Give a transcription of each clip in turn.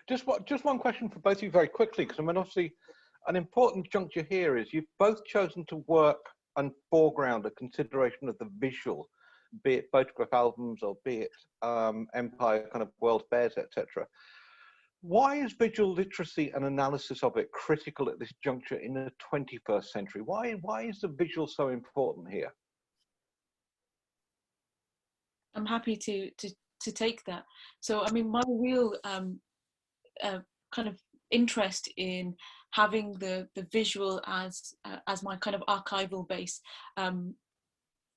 Just one question for both of you very quickly, because I mean, obviously, an important juncture here is you've both chosen to work and foreground a consideration of the visual, be it photograph albums or be it empire kind of world fairs, etc. Why is visual literacy and analysis of it critical at this juncture in the 21st century? Why is the visual so important here? I'm happy to take that. So, I mean, my real kind of interest in having the visual as my kind of archival base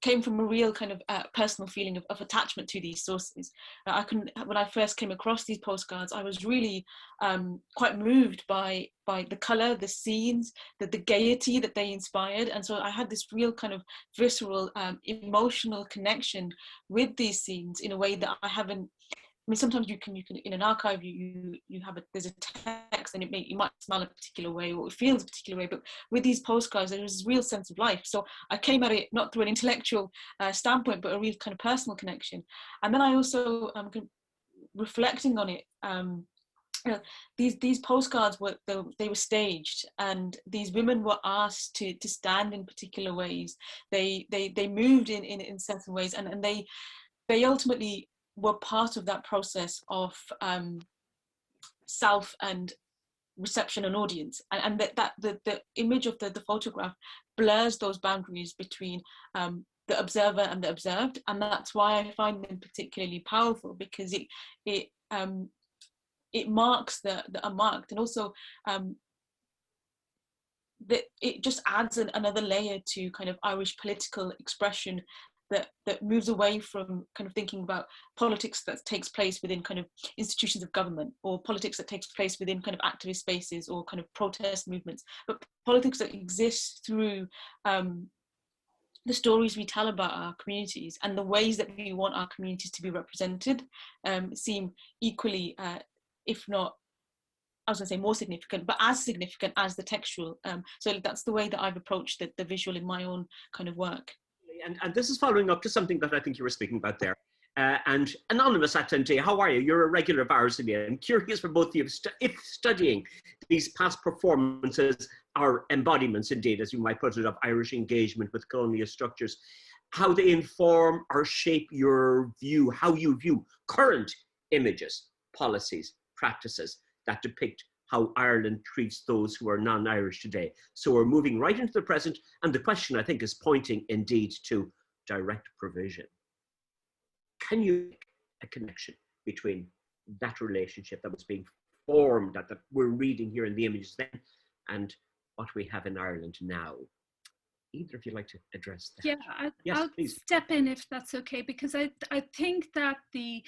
came from a real kind of personal feeling of attachment to these sources. When I first came across these postcards, I was really quite moved by the colour, the scenes, the gaiety that they inspired, and so I had this real kind of visceral, emotional connection with these scenes in a way that I haven't. I mean, sometimes you can in an archive you have there's a text and you might smell a particular way or it feels a particular way, but with these postcards there's this real sense of life. So I came at it not through an intellectual standpoint, but a real kind of personal connection. And then I also reflecting on it. You know, these postcards they were staged, and these women were asked to stand in particular ways. They moved in certain ways, and they ultimately were part of that process of self and reception and audience, and that the image of the photograph blurs those boundaries between the observer and the observed, and that's why I find them particularly powerful, because it marks the unmarked, and also it just adds another layer to kind of Irish political expression that moves away from kind of thinking about politics that takes place within kind of institutions of government, or politics that takes place within kind of activist spaces or kind of protest movements, but politics that exists through the stories we tell about our communities and the ways that we want our communities to be represented seem equally, if not, I was going to say more significant, but as significant as the textual. So that's the way that I've approached the visual in my own kind of work. And this is following up to something that I think you were speaking about there. And anonymous attendee, how are you? You're a regular of ours today. I'm curious for both of you, if studying these past performances are embodiments, indeed, as you might put it, of Irish engagement with colonial structures, how they inform or shape your view, how you view current images, policies, practices that depict how Ireland treats those who are non-Irish today. So we're moving right into the present, and the question, I think, is pointing indeed to direct provision. Can you make a connection between that relationship that was being formed, that we're reading here in the images then, and what we have in Ireland now? Either of you like to address that? Yeah, yes, I'll please. step in if that's okay, because I think that the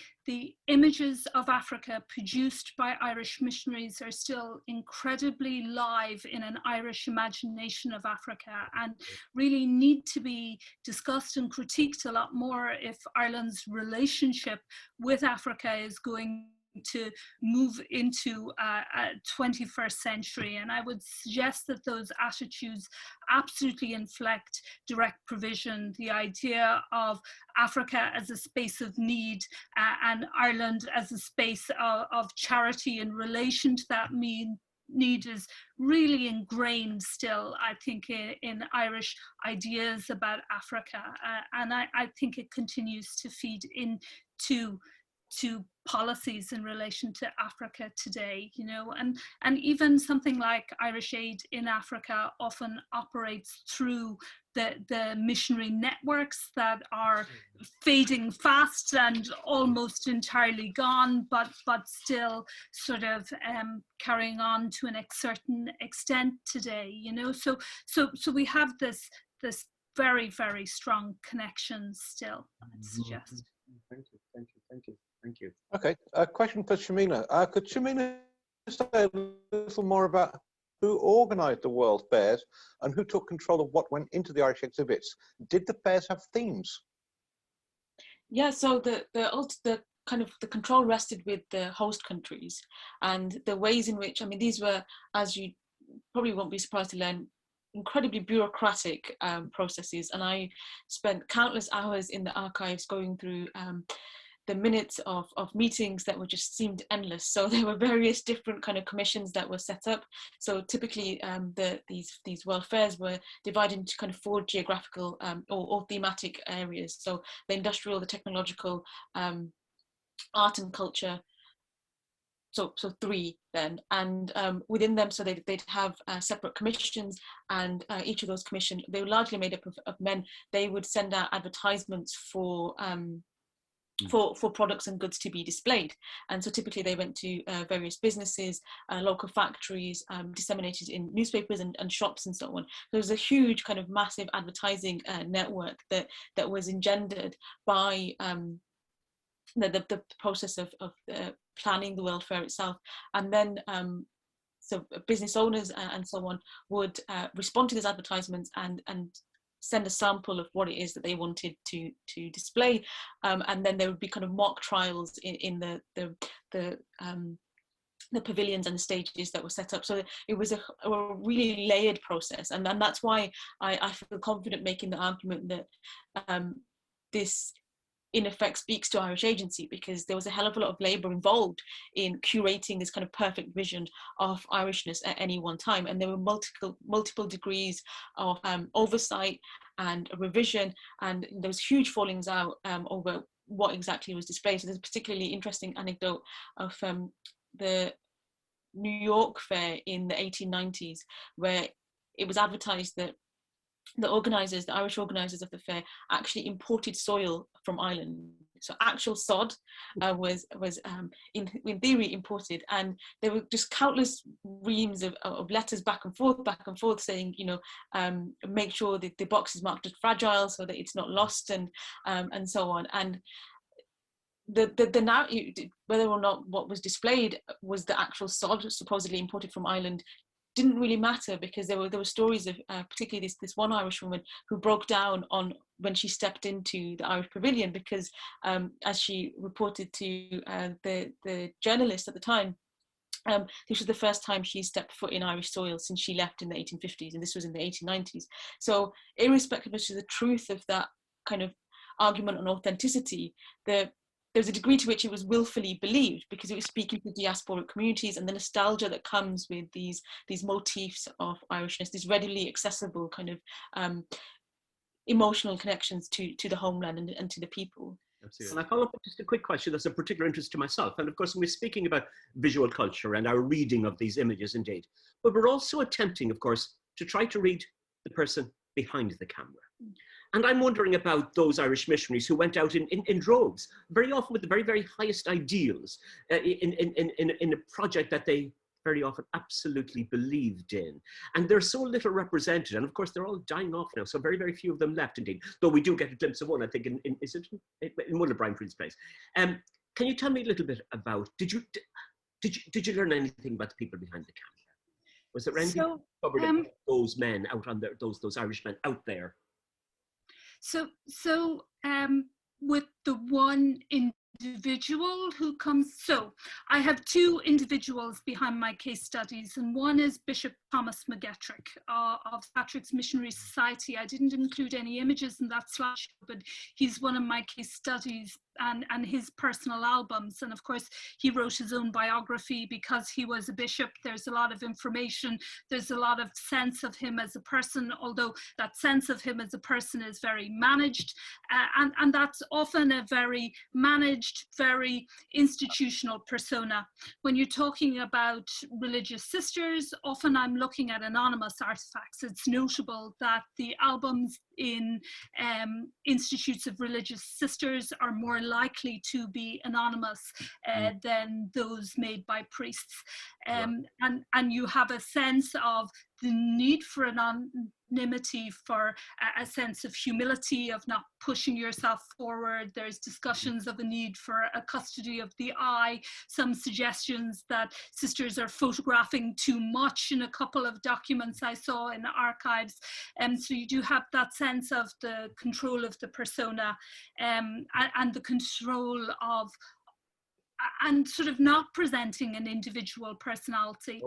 images of Africa produced by Irish missionaries are still incredibly live in an Irish imagination of Africa, and really need to be discussed and critiqued a lot more if Ireland's relationship with Africa is going to move into a 21st century. And I would suggest that those attitudes absolutely inflect direct provision, the idea of Africa as a space of need and Ireland as a space of charity in relation to that need is really ingrained still, I think, in Irish ideas about Africa. And I think it continues to feed into policies in relation to Africa today, you know, and even something like Irish Aid in Africa often operates through the missionary networks that are fading fast and almost entirely gone, but still sort of carrying on to a certain extent today, you know. So we have this very, very strong connection still, I'd suggest. Thank you. Okay, a question for Shahmima. Could Shahmima say a little more about who organised the World Fairs and who took control of what went into the Irish exhibits? Did the fairs have themes? Yeah, so the kind of the control rested with the host countries, and the ways in which, I mean, these were, as you probably won't be surprised to learn, incredibly bureaucratic processes, and I spent countless hours in the archives going through minutes of meetings that were just seemed endless. So there were various different kind of commissions that were set up. So typically these world fairs were divided into kind of 4 geographical or thematic areas. So the industrial, the technological, art and culture. So 3 then, and within them, so they'd have separate commissions, and each of those commissions, they were largely made up of men. They would send out advertisements for products and goods to be displayed. And so typically they went to various businesses, local factories, disseminated in newspapers and shops and so on. There was a huge kind of massive advertising network that was engendered by the process of planning the World Fair itself. And then so business owners and so on would respond to these advertisements and send a sample of what it is that they wanted to display, and then there would be kind of mock trials in the pavilions and the stages that were set up. So it was a really layered process, and that's why I feel confident making the argument that this in effect speaks to Irish agency, because there was a hell of a lot of labour involved in curating this kind of perfect vision of Irishness at any one time, and there were multiple degrees of oversight and revision, and there was huge fallings out over what exactly was displayed. So there's a particularly interesting anecdote of the New York Fair in the 1890s, where it was advertised that the Irish organisers of the fair actually imported soil from Ireland. So actual sod was in theory imported, and there were just countless reams of letters back and forth saying, you know, make sure that the box is marked as fragile so that it's not lost, and so on. And whether or not what was displayed was the actual sod supposedly imported from Ireland didn't really matter, because there were stories of particularly this one Irish woman who broke down on when she stepped into the Irish pavilion, because as she reported to the journalist at the time, this was the first time she stepped foot in Irish soil since she left in the 1850s, and this was in the 1890s. So irrespective of the truth of that kind of argument on authenticity, there's a degree to which it was willfully believed, because it was speaking to diasporic communities, and the nostalgia that comes with these motifs of Irishness, these readily accessible kind of emotional connections to the homeland and to the people. Absolutely. And I follow up with just a quick question that's of particular interest to myself. And of course, we're speaking about visual culture and our reading of these images indeed, but we're also attempting, of course, to try to read the person behind the camera. And I'm wondering about those Irish missionaries who went out in droves, very often with the very, very highest ideals, in a project that they very often absolutely believed in. And they're so little represented. And of course, they're all dying off now. So very, very few of them left indeed. Though we do get a glimpse of one, I think, in one of Brian Fried's plays. Can you tell me a little bit about, did you learn anything about the people behind the camera? Was there anything covered about those men out on those Irish men out there? So with the one individual who comes, so I have 2 individuals behind my case studies, and one is Bishop Thomas McGettrick of Patrick's Missionary Society. I didn't include any images in that slideshow, but he's one of my case studies and his personal albums. And of course, he wrote his own biography because he was a bishop. There's a lot of information. There's a lot of sense of him as a person, although that sense of him as a person is very managed. And that's often a very managed, very institutional persona. When you're talking about religious sisters, often I'm looking at anonymous artifacts. It's notable that the albums in institutes of religious sisters are more likely to be anonymous than those made by priests. And you have a sense of the need for anonymity, for a sense of humility, of not pushing yourself forward. There's discussions of a need for a custody of the eye, some suggestions that sisters are photographing too much in a couple of documents I saw in the archives. And so you do have that sense of the control of the persona and the control of, and sort of not presenting an individual personality.